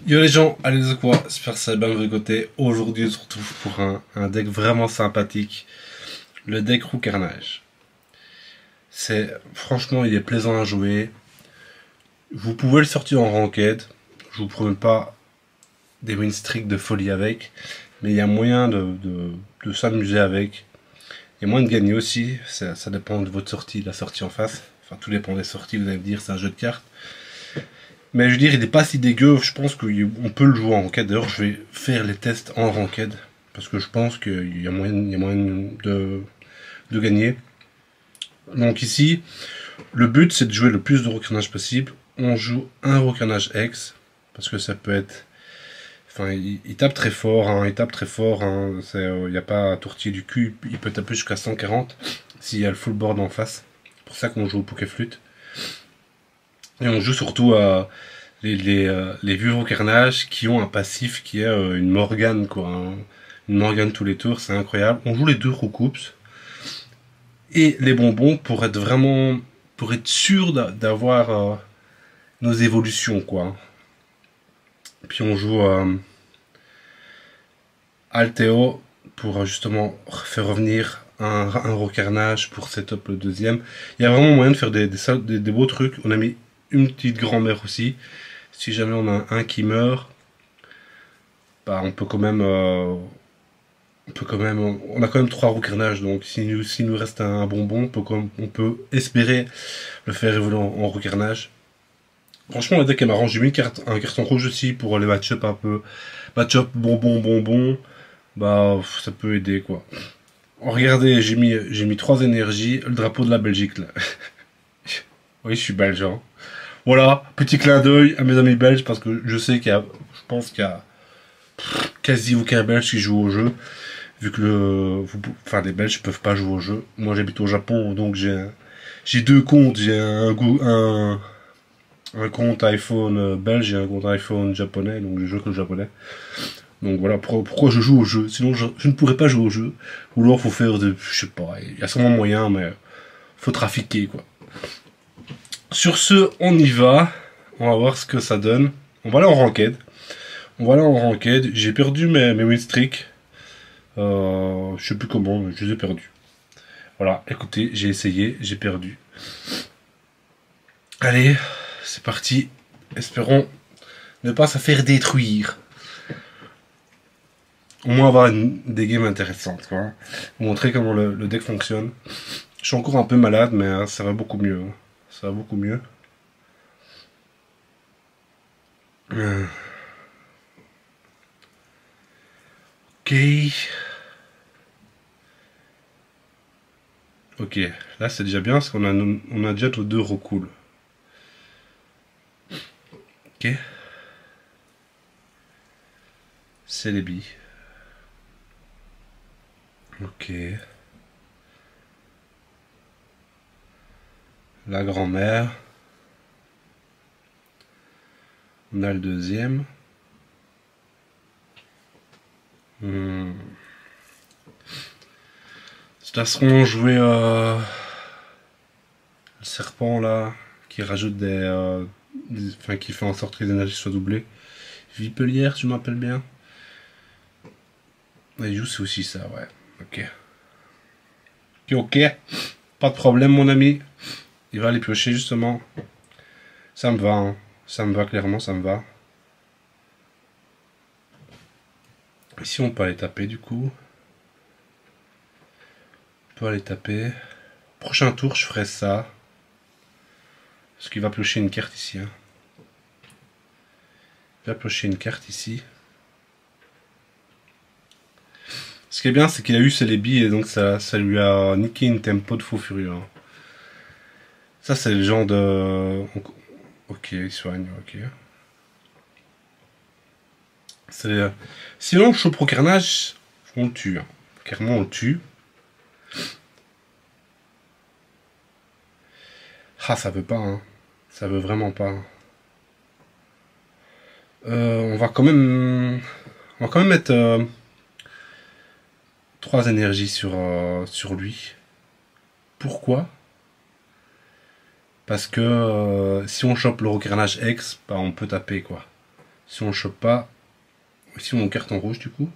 Yo les gens, allez de quoi, j'espère que ça va bien de votre côté. Aujourd'hui on se retrouve pour un deck vraiment sympathique, le deck Roux Carnage. Franchement, il est plaisant à jouer. Vous pouvez le sortir en ranked, je vous promets pas des win streaks de folie avec, mais il y a moyen de s'amuser avec. Il y a moyen de gagner aussi, ça dépend de votre sortie, de la sortie en face. Enfin, tout dépend des sorties, vous allez me dire, c'est un jeu de cartes. Mais je veux dire, il n'est pas si dégueu, je pense qu'on peut le jouer en ranked. D'ailleurs, je vais faire les tests en ranked, parce que je pense qu'il y a moyen de gagner. Donc ici, le but c'est de jouer le plus de recarnage possible. On joue un recarnage X, parce que ça peut être... Enfin, il tape très fort, hein, il tape très fort, hein, il n'y a pas à tourtier du cul, il peut taper jusqu'à 140 s'il y a le full board en face. C'est pour ça qu'on joue au Pokéflute. Et on joue surtout à les vieux au carnage qui ont un passif qui est une Morgane, quoi. Hein. Une Morgane tous les tours, c'est incroyable. On joue les deux Roucoups et les bonbons pour être sûr d'avoir nos évolutions, quoi. Puis on joue Alteo pour justement faire revenir un recarnage pour setup le deuxième. Il y a vraiment moyen de faire des beaux trucs. On a mis une petite grand-mère aussi. Si jamais on a un qui meurt, bah on peut quand même, on a quand même trois recarnages. Donc s'il nous reste un bonbon, on peut espérer le faire évoluer en recarnage. Franchement, le deck est marrant. J'ai mis un carton rouge aussi pour les match-up un peu. Match-up bonbon. Bah, ça peut aider, quoi. Regardez, j'ai mis trois énergies. Le drapeau de la Belgique, là. Oui, je suis belge, hein. Voilà, petit clin d'œil à mes amis belges, parce que je sais je pense qu'il y a quasi aucun belge qui joue au jeu. Vu que enfin, les Belges peuvent pas jouer au jeu. Moi, j'habite au Japon, donc j'ai deux comptes. J'ai un compte iPhone belge et un compte iPhone japonais, donc je joue que le japonais. Donc voilà pourquoi je joue au jeu. Sinon, je ne pourrais pas jouer au jeu. Ou alors, faut faire je sais pas, il y a sûrement moyen, mais faut trafiquer, quoi. Sur ce, on y va. On va voir ce que ça donne. On va aller en ranked. J'ai perdu mes win streaks. Je sais plus comment, mais je les ai perdus. Voilà, écoutez, j'ai essayé, j'ai perdu. Allez, c'est parti. Espérons ne pas se faire détruire. Au moins avoir des games intéressantes, quoi. Vous montrer comment le deck fonctionne. Je suis encore un peu malade, mais ça va beaucoup mieux. Ça va beaucoup mieux. Ok. Ok, là c'est déjà bien parce on a déjà tous deux recool. Ok. C'est les billes. Ok. La grand-mère. On a le deuxième. De toute façon, on jouait le serpent là, qui rajoute enfin qui fait en sorte que les énergies soient doublées. Vipelière, tu m'appelles bien. Et joue c'est aussi ça, ouais. Ok. Ok. Pas de problème, mon ami. Il va aller piocher justement. Ça me va, hein. Ça me va clairement, ça me va. Ici, on peut aller taper du coup. On peut aller taper. Prochain tour, je ferai ça. Parce qu'il va piocher une carte ici. Hein. Il va piocher une carte ici. Ce qui est bien, c'est qu'il a eu ses lébies et donc ça lui a niqué une tempo de fou furieux. Hein. Ça, c'est le genre de... Ok, il soigne, ok. Sinon, chaud pro carnage, on le tue. Hein. Clairement, on le tue. Ah, ça veut pas, hein. Ça veut vraiment pas. On va quand même... On va quand même mettre 3 énergies sur lui. Pourquoi? Parce que si on chope le recarnage X, bah on peut taper quoi. Si on le chope pas, si on carte en rouge du coup.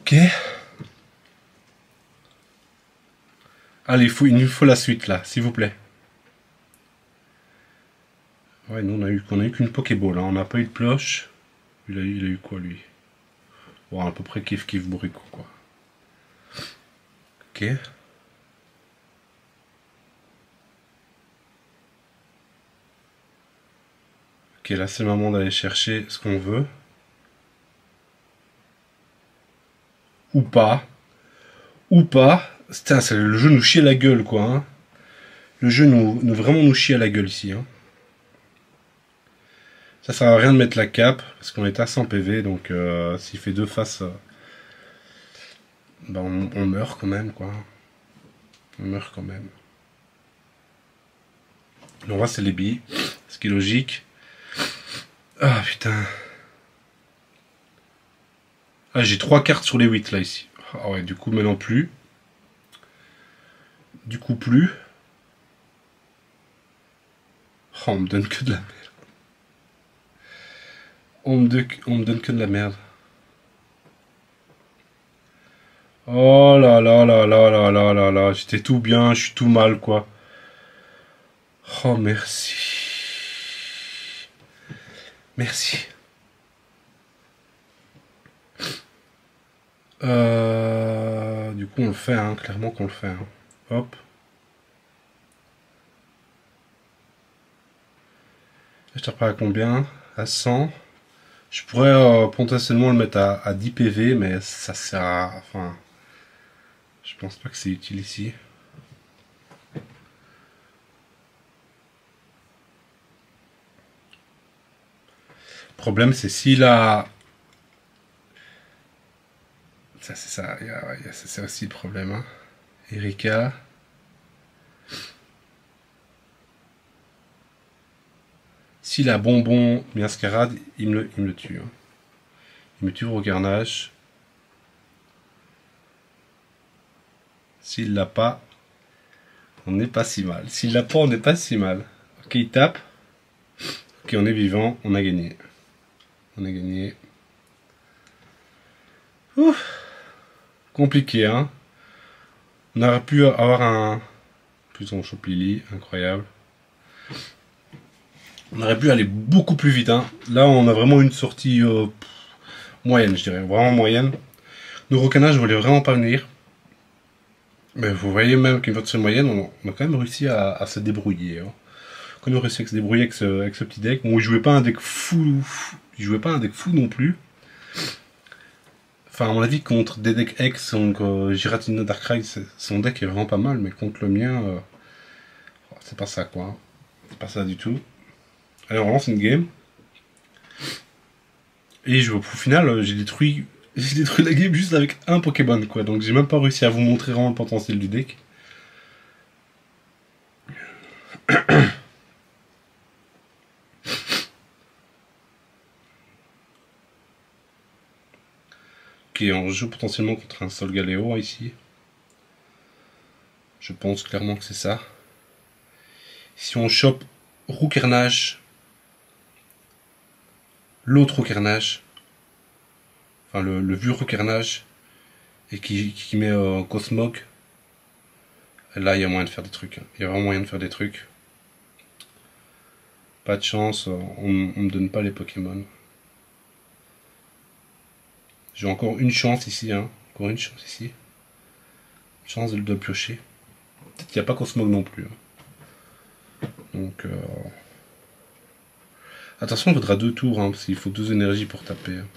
Ok. Allez, il nous faut la suite là, s'il vous plaît. Ouais, nous on a eu qu'une Pokéball, hein. On n'a pas eu de ploche. Il a eu quoi lui? Bon, à peu près kiff bourrico quoi. Ok. Ok, là c'est le moment d'aller chercher ce qu'on veut. Ou pas. Ou pas. Putain, le jeu nous chie à la gueule quoi. Hein. Le jeu vraiment nous chie à la gueule ici. Hein. Ça sert à rien de mettre la cape, parce qu'on est à 100 PV, donc s'il fait deux faces, bah on meurt quand même quoi. On meurt quand même. Donc là c'est les billes, ce qui est logique. Ah putain. Ah j'ai 3 cartes sur les 8 là ici. Ah ouais, du coup maintenant plus. Du coup plus. Oh, on me donne que de la merde. On me donne que de la merde. Oh là là là là là là là là. J'étais tout bien, je suis tout mal quoi. Oh merci. Merci. Du coup on le fait, hein, clairement qu'on le fait. Hein. Hop. Je te repars à combien? À 100. Je pourrais potentiellement le mettre à 10 PV, mais ça sert à... Enfin... Je pense pas que c'est utile ici. Le problème, c'est s'il a... Ça, c'est ça. C'est ça aussi le problème. Hein. Erika. S'il a bonbon, mascarade, il me le tue. Hein. Il me tue au carnage. S'il l'a pas, on n'est pas si mal. S'il l'a pas, on n'est pas si mal. Ok, il tape. Ok, on est vivant, on a gagné. On a gagné. Ouf. Compliqué, hein. On aurait pu avoir un... Plus on chope Lily, incroyable. On aurait pu aller beaucoup plus vite, hein. Là, on a vraiment une sortie moyenne, je dirais. Vraiment moyenne. Nos requinages ne voulaient vraiment pas venir. Mais vous voyez même qu'une sortie moyenne, on a quand même réussi à se débrouiller. Hein. Quand on a réussi à se débrouiller avec ce petit deck. Bon, il jouait pas un deck fou. Il jouait pas un deck fou non plus. Enfin, à mon avis, contre des decks X, donc Giratina Darkrai, son deck est vraiment pas mal, mais contre le mien, c'est pas ça quoi. C'est pas ça du tout. Allez, on lance une game. Et au final, j'ai détruit la game juste avec un Pokémon quoi. Donc j'ai même pas réussi à vous montrer vraiment le potentiel du deck. Ok, on joue potentiellement contre un Solgaleo ici. Je pense clairement que c'est ça. Si on chope Roucarnage, l'autre Roucarnage, enfin le vieux Roucarnage, et qui met Cosmog, là il y a moyen de faire des trucs. Il y a vraiment moyen de faire des trucs. Pas de chance, on me donne pas les Pokémon. J'ai encore une chance ici, hein. Encore une chance ici. Une chance de le piocher. Peut-être qu'il n'y a pas Cosmog non plus. Hein. Donc, attention, il faudra 2 tours, hein, parce qu'il faut 2 énergies pour taper. Hein.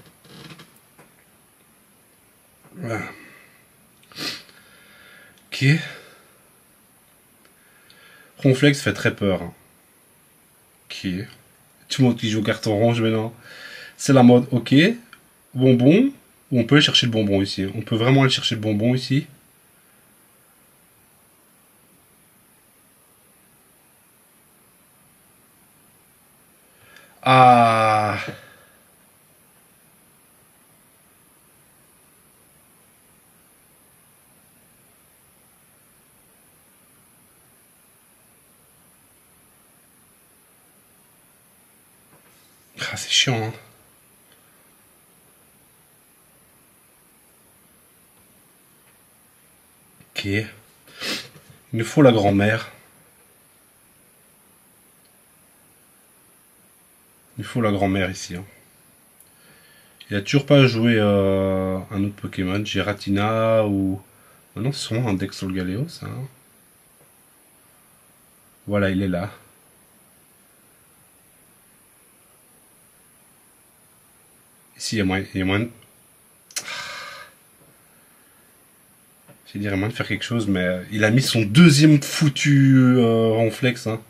Voilà. Ok. Ronflex fait très peur. Hein. Ok. Tout le monde qui joue carton orange maintenant. C'est la mode, ok. Bonbon. On peut aller chercher le bonbon ici. On peut vraiment aller chercher le bonbon ici. Ah. Ah, c'est chiant, hein. Ok. Il nous faut la grand-mère. Il nous faut la grand-mère ici, hein. Il a toujours pas joué un autre Pokémon, Giratina ou... Oh non, c'est sûrement un deck Solgaleo, ça, hein. Voilà, il est là. Ici, il y a moyen, j'ai dit, il y a moyen de faire quelque chose, mais il a mis son deuxième foutu Ronflex, hein.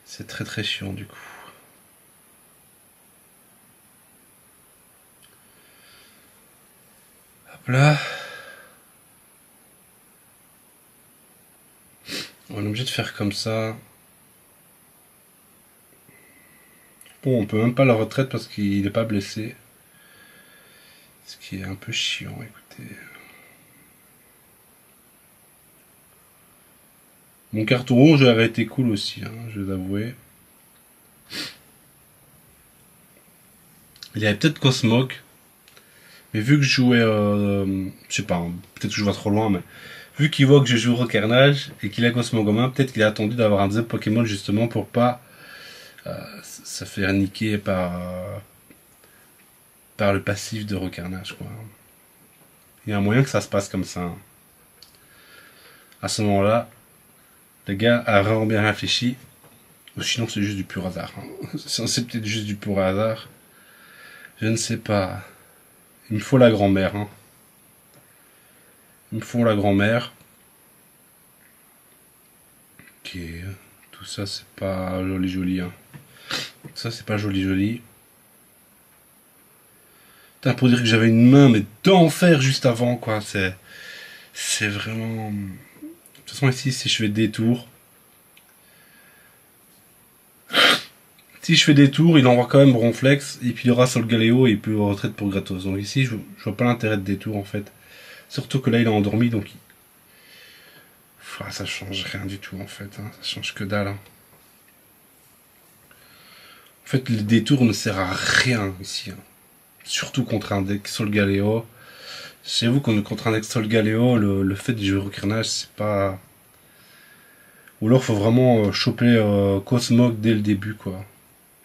C'est très très chiant, du coup. Hop là. On est obligé de faire comme ça. Bon, on peut même pas la retraite parce qu'il n'est pas blessé. Ce qui est un peu chiant, écoutez. Mon carton rouge aurait été cool aussi, hein, je vais l'avouer. Il y avait peut-être Cosmog. Mais vu que je jouais... je sais pas, hein, peut-être que je vois trop loin, mais... Vu qu'il voit que je joue Rocarnage et qu'il a Cosmog en main, peut-être qu'il a attendu d'avoir un deuxième Pokémon justement pour pas se faire niquer par le passif de Rocarnage, quoi. Il y a un moyen que ça se passe comme ça, hein. À ce moment-là, le gars a vraiment bien réfléchi. Ou sinon c'est juste du pur hasard, hein. C'est peut-être juste du pur hasard. Je ne sais pas. Il me faut la grand-mère, hein. Il me faut la grand-mère. Ok. Tout ça c'est pas joli joli, hein. Ça c'est pas joli joli. Putain, pour dire que j'avais une main mais d'enfer juste avant, quoi. C'est vraiment... De toute façon ici si je fais des tours... Si je fais des tours, il envoie quand même Ronflex, et puis il y aura Solgaleo et il peut retraite pour Gratos. Donc ici, je vois pas l'intérêt de détour en fait. Surtout que là, il est endormi, donc... Ça change rien du tout en fait, hein. Ça change que dalle, hein. En fait, le détour ne sert à rien ici, hein. Surtout contre un deck Solgaleo. J'avoue qu'on contre un deck Solgaleo, le fait de jouer Rocarnage, c'est pas... Ou alors, faut vraiment choper Cosmog dès le début, quoi.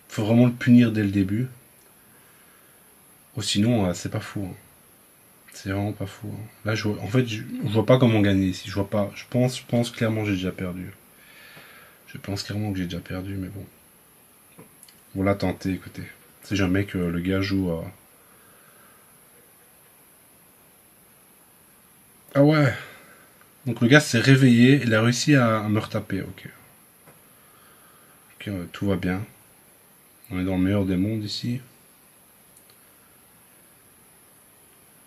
Faut vraiment le punir dès le début. Ou sinon, c'est pas fou, hein. C'est vraiment pas fou, hein. Là, en fait, je vois pas comment gagner ici. Je vois pas. Je pense clairement que j'ai déjà perdu. Je pense clairement que j'ai déjà perdu, mais bon. On l'a tenté, écoutez. C'est jamais que le gars joue à... Ah ouais. Donc le gars s'est réveillé, il a réussi à me retaper, ok. Ok, tout va bien. On est dans le meilleur des mondes ici.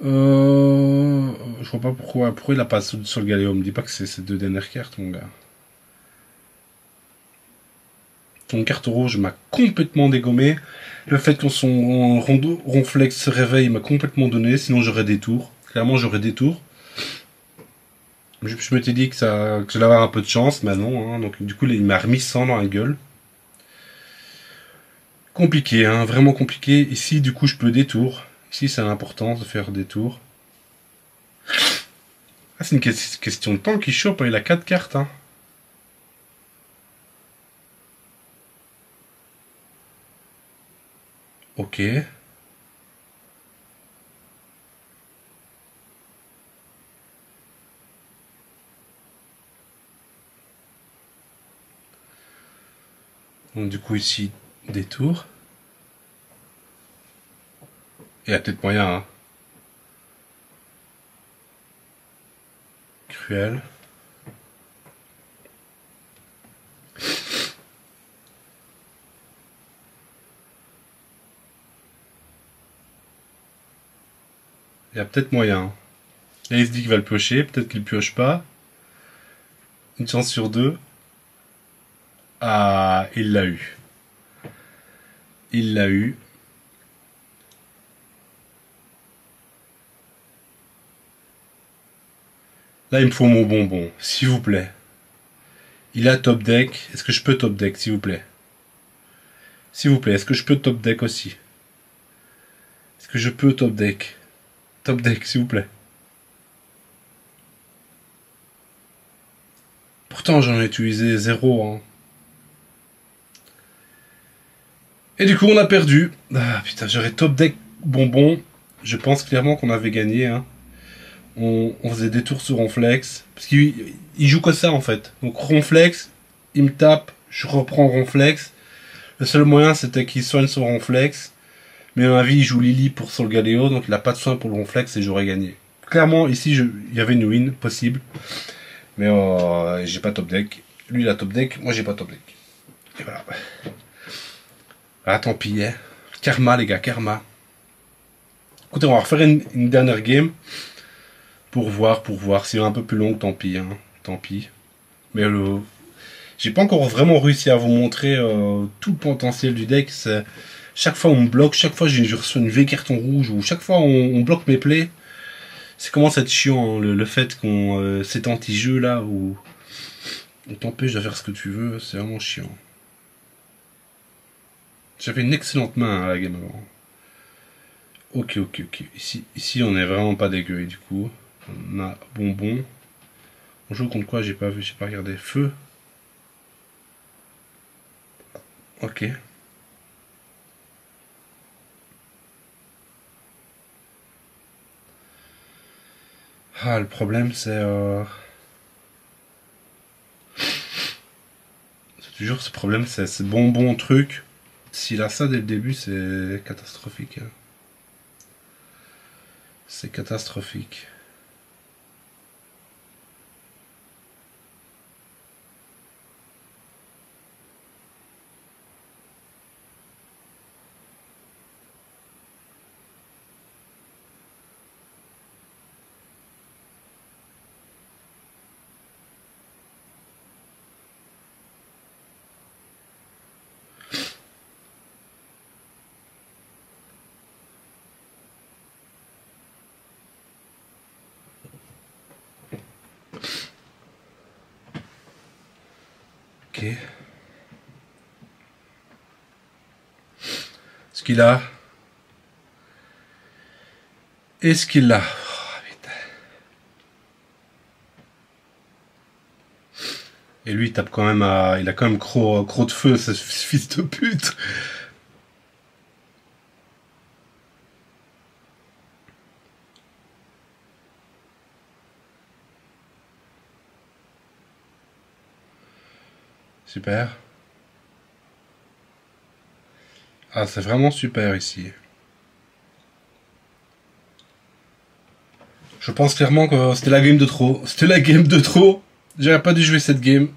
Je vois pas pourquoi il a pas sur le Galéo. Me dis pas que c'est ces deux dernières cartes, mon gars. Ton carte rouge m'a complètement dégommé. Le fait que son ronflex se réveille m'a complètement donné. Sinon j'aurais des tours. Clairement j'aurais des tours. Je m'étais dit que j'allais avoir un peu de chance, mais non, hein. Donc du coup il m'a remis 100 dans la gueule. Compliqué, hein, vraiment compliqué. Ici du coup je peux des tours. Ici c'est l'importance de faire des tours. Ah, c'est une question de temps qu'il chope, hein. Il a 4 cartes, hein. Ok. Donc du coup ici, des tours. Il y a peut-être moyen, hein. Cruel. Il y a peut-être moyen. Là il se dit qu'il va le piocher, peut-être qu'il pioche pas. Une chance sur deux. Ah, il l'a eu. Il l'a eu. Là il me faut mon bonbon, s'il vous plaît. Il a top deck. Est-ce que je peux top deck, s'il vous plaît? S'il vous plaît, est-ce que je peux top deck aussi? Est-ce que je peux top deck? Top deck, s'il vous plaît. Pourtant, j'en ai utilisé 0. Hein. Et du coup, on a perdu. Ah putain, j'aurais top deck bonbon. Je pense clairement qu'on avait gagné. Hein. On faisait des tours sur Ronflex. Parce qu'il joue que ça en fait. Donc Ronflex, il me tape, je reprends Ronflex. Le seul moyen c'était qu'il soigne son Ronflex. Mais à mon avis, il joue Lily pour Solgaleo, donc il n'a pas de soin pour le Ronflex et j'aurais gagné. Clairement, ici, il y avait une win possible. Mais j'ai pas top deck. Lui, il a top deck, moi j'ai pas top deck. Et voilà. Ah, tant pis, hein. Karma, les gars, karma. Écoutez, on va refaire une dernière game. Pour voir. Si elle est un peu plus longue, tant pis, hein. Tant pis. Mais j'ai pas encore vraiment réussi à vous montrer tout le potentiel du deck. Chaque fois on me bloque, chaque fois je reçois une V carton rouge, ou chaque fois on bloque mes plays. C'est commence à être chiant, hein, le fait qu'on cet anti-jeu là, où on t'empêche de faire ce que tu veux, c'est vraiment chiant. J'avais une excellente main à la game avant. Ok. Ici on est vraiment pas dégueu, et du coup, on a bonbon. On joue contre quoi? J'ai pas vu, j'ai pas regardé. Feu. Ok. Ah, le problème c'est toujours ce problème, c'est ce bonbon truc. S'il a ça dès le début, c'est catastrophique. Hein. C'est catastrophique. Ok. Est-ce qu'il a? Est-ce qu'il l'a? Oh, putain. Et lui, il tape quand même à... Il a quand même croc de feu, ce fils de pute. Super. Ah, c'est vraiment super ici. Je pense clairement que c'était la game de trop. C'était la game de trop. J'aurais pas dû jouer cette game.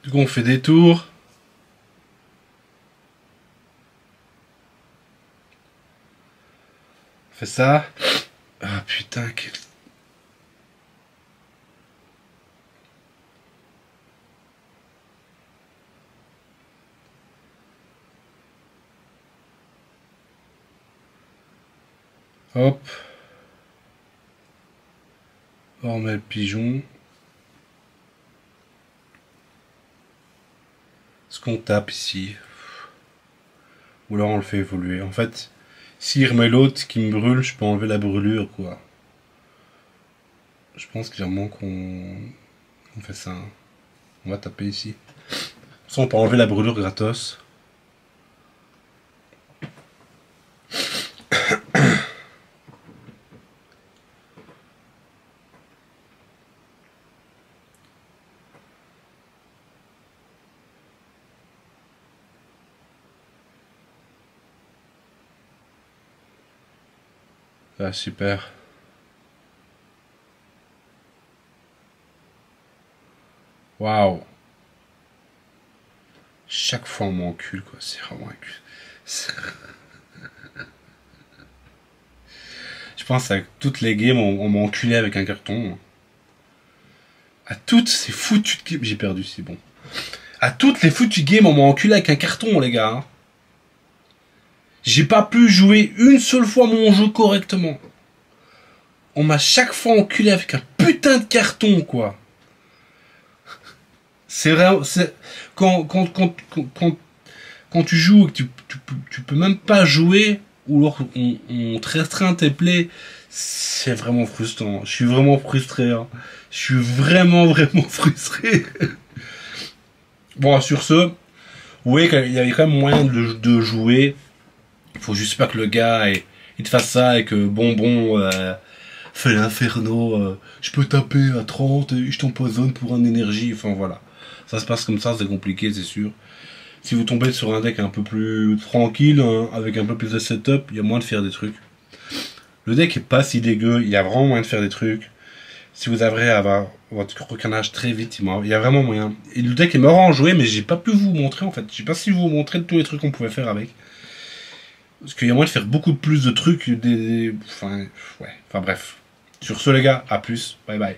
Du coup, on fait des tours. On fait ça. Ah putain, quel... Hop. On met le pigeon. Ce qu'on tape ici. Ou alors on le fait évoluer. En fait, s'il remet l'autre qui me brûle, je peux enlever la brûlure, quoi. Je pense clairement qu'on fait ça. Hein. On va taper ici. Ça, on peut enlever la brûlure gratos. Ah, super. Waouh. Chaque fois on m'encule, quoi. C'est vraiment un cul. Je pense à toutes les games, on m'a enculé avec un carton. À toutes ces foutues games... J'ai perdu, c'est bon. À toutes les foutues games, on m'a enculé avec un carton, les gars. Hein. J'ai pas pu jouer une seule fois mon jeu correctement. on m'a chaque fois enculé avec un putain de carton, quoi. C'est vraiment... Quand tu joues et que tu peux même pas jouer, ou alors on te restreint tes plays, c'est vraiment frustrant. Je suis vraiment frustré. Hein. Je suis vraiment frustré. Bon, sur ce, vous voyez qu'il y avait quand même moyen de jouer. Il faut juste pas que le gars il te fasse ça et que fais l'inferno, je peux taper à 30 et je t'empoisonne pour un énergie. Enfin voilà. Ça se passe comme ça, c'est compliqué, c'est sûr. Si vous tombez sur un deck un peu plus tranquille, hein, avec un peu plus de setup, il y a moyen de faire des trucs. Le deck est pas si dégueu, il y a vraiment moyen de faire des trucs. Si vous arrivez à avoir votre recanage très vite, il y a vraiment moyen. Et le deck est marrant à jouer, mais j'ai pas pu vous montrer en fait. Je sais pas si vous montrer tous les trucs qu'on pouvait faire avec. Parce qu'il y a moyen de faire beaucoup plus de trucs, enfin, ouais, enfin bref. Sur ce les gars, à plus, bye bye.